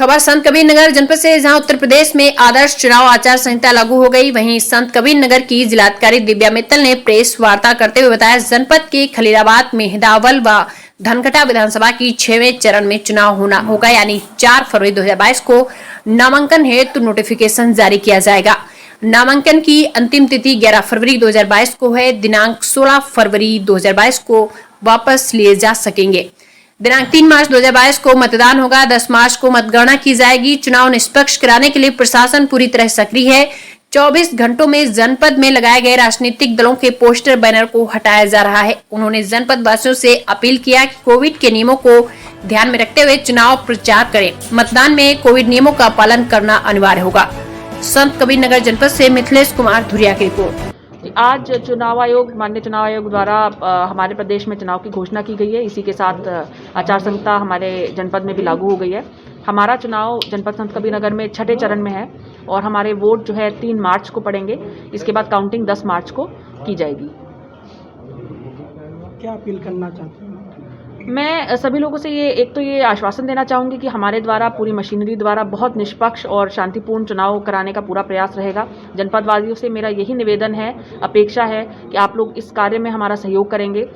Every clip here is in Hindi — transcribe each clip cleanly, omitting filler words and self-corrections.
खबर संत कबीरनगर जनपद से, जहां उत्तर प्रदेश में आदर्श चुनाव आचार संहिता लागू हो गई। वहीं संत कबीरनगर की जिलाधिकारी दिव्या मित्तल ने प्रेस वार्ता करते हुए बताया, जनपद के खलीलाबाद में हिदावल व धनघटा विधानसभा की 6वें चरण में चुनाव होगा, यानी 4 फरवरी 2022 को नामांकन हेतु नोटिफिकेशन जारी किया जाएगा। नामांकन की अंतिम तिथि 11 फरवरी 2022 को है। दिनांक 16 फरवरी 2022 को वापस लिए जा सकेंगे। दिनांक 3 मार्च 2022 को मतदान होगा। 10 मार्च को मतगणना की जाएगी। चुनाव निष्पक्ष कराने के लिए प्रशासन पूरी तरह सक्रिय है। 24 घंटों में जनपद में लगाए गए राजनीतिक दलों के पोस्टर बैनर को हटाया जा रहा है। उन्होंने जनपद वासियों से अपील किया कि कोविड के नियमों को ध्यान में रखते हुए चुनाव प्रचार करें। मतदान में कोविड नियमों का पालन करना अनिवार्य होगा। संत कबीरनगर जनपद से मिथिलेश कुमार धुरिया की रिपोर्ट। आज चुनाव आयोग, माननीय चुनाव आयोग द्वारा हमारे प्रदेश में चुनाव की घोषणा की गई है। इसी के साथ आचार संहिता हमारे जनपद में भी लागू हो गई है। हमारा चुनाव जनपद संत कबीरनगर में 6ठे चरण में है और हमारे वोट जो है 3 मार्च को पड़ेंगे। इसके बाद काउंटिंग 10 मार्च को की जाएगी। क्या अपील करना चाहते हैं? मैं सभी लोगों से ये आश्वासन देना चाहूँगी कि हमारे द्वारा, पूरी मशीनरी द्वारा बहुत निष्पक्ष और शांतिपूर्ण चुनाव कराने का पूरा प्रयास रहेगा। जनपदवासियों से मेरा यही निवेदन है, अपेक्षा है कि आप लोग इस कार्य में हमारा सहयोग करेंगे।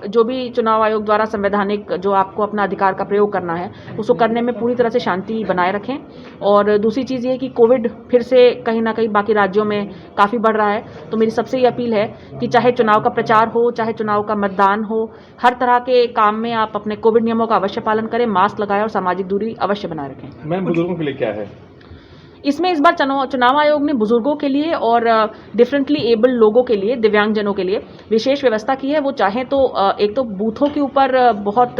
जो भी चुनाव आयोग द्वारा संवैधानिक जो आपको अपना अधिकार का प्रयोग करना है, उसको करने में पूरी तरह से शांति बनाए रखें। और दूसरी चीज़ ये कि कोविड फिर से कहीं ना कहीं बाकी राज्यों में काफ़ी बढ़ रहा है, तो मेरी सबसे ये अपील है कि चाहे चुनाव का प्रचार हो, चाहे चुनाव का मतदान हो, हर तरह के काम में आप अपने कोविड नियमों का अवश्य पालन करें, मास्क लगाएं और सामाजिक दूरी अवश्य बनाए रखें। मैम, बुजुर्गों के लिए क्या है इसमें? इस बार चुनाव आयोग ने बुजुर्गों के लिए और डिफरेंटली एबल्ड लोगों के लिए, दिव्यांगजनों के लिए विशेष व्यवस्था की है। वो चाहे तो एक तो बूथों के ऊपर बहुत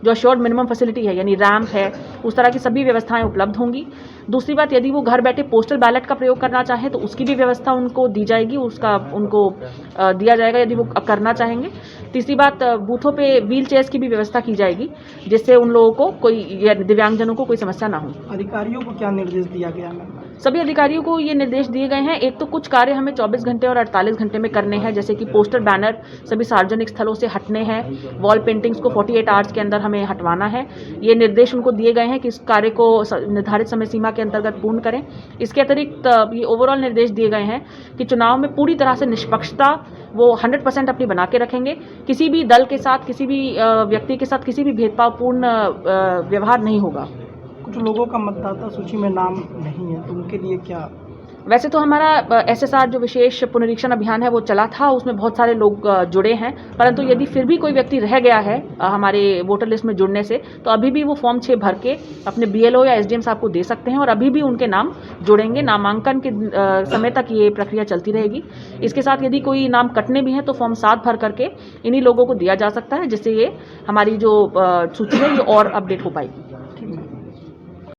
जो अश्योर्ड मिनिमम फैसिलिटी है, यानी रैम्प है, उस तरह की सभी व्यवस्थाएं उपलब्ध होंगी। दूसरी बात, यदि वो घर बैठे पोस्टल बैलेट का प्रयोग करना चाहें तो उसकी भी व्यवस्था उनको दी जाएगी, उसका उनको दिया जाएगा यदि वो करना चाहेंगे। तीसरी बात, बूथों पे व्हील चेयर्स की भी व्यवस्था की जाएगी, जिससे उन लोगों को कोई, दिव्यांगजनों को कोई समस्या ना हो। अधिकारियों को क्या निर्देश दिया गया है? सभी अधिकारियों को ये निर्देश दिए गए हैं। एक तो कुछ कार्य हमें 24 घंटे और 48 घंटे में करने हैं, जैसे कि पोस्टर बैनर सभी सार्वजनिक स्थलों से हटने हैं, वॉल पेंटिंग्स को 48 आवर्स के अंदर हमें हटवाना है। ये निर्देश उनको दिए गए हैं कि इस कार्य को निर्धारित समय सीमा के अंतर्गत पूर्ण करें। इसके अतिरिक्त ये ओवरऑल निर्देश दिए गए हैं कि चुनाव में पूरी तरह से निष्पक्षता वो 100% अपनी बना के रखेंगे। किसी भी दल के साथ, किसी भी व्यक्ति के साथ किसी भी भेदभावपूर्ण व्यवहार नहीं होगा। कुछ लोगों का मतदाता सूची में नाम नहीं है, तो उनके लिए क्या? वैसे तो हमारा SSR जो विशेष पुनरीक्षण अभियान है वो चला था, उसमें बहुत सारे लोग जुड़े हैं, परंतु यदि फिर भी कोई व्यक्ति रह गया है हमारे वोटर लिस्ट में जुड़ने से, तो अभी भी वो फॉर्म 6 भर के अपने BLO या SDM साहब को दे सकते हैं और अभी भी उनके नाम जुड़ेंगे। नामांकन के समय तक ये प्रक्रिया चलती रहेगी। इसके साथ यदि कोई नाम कटने भी हैं तो फॉर्म 7 भर करके इन्हीं लोगों को दिया जा सकता है, जिससे ये हमारी जो सूची है ये और अपडेट हो पाएगी।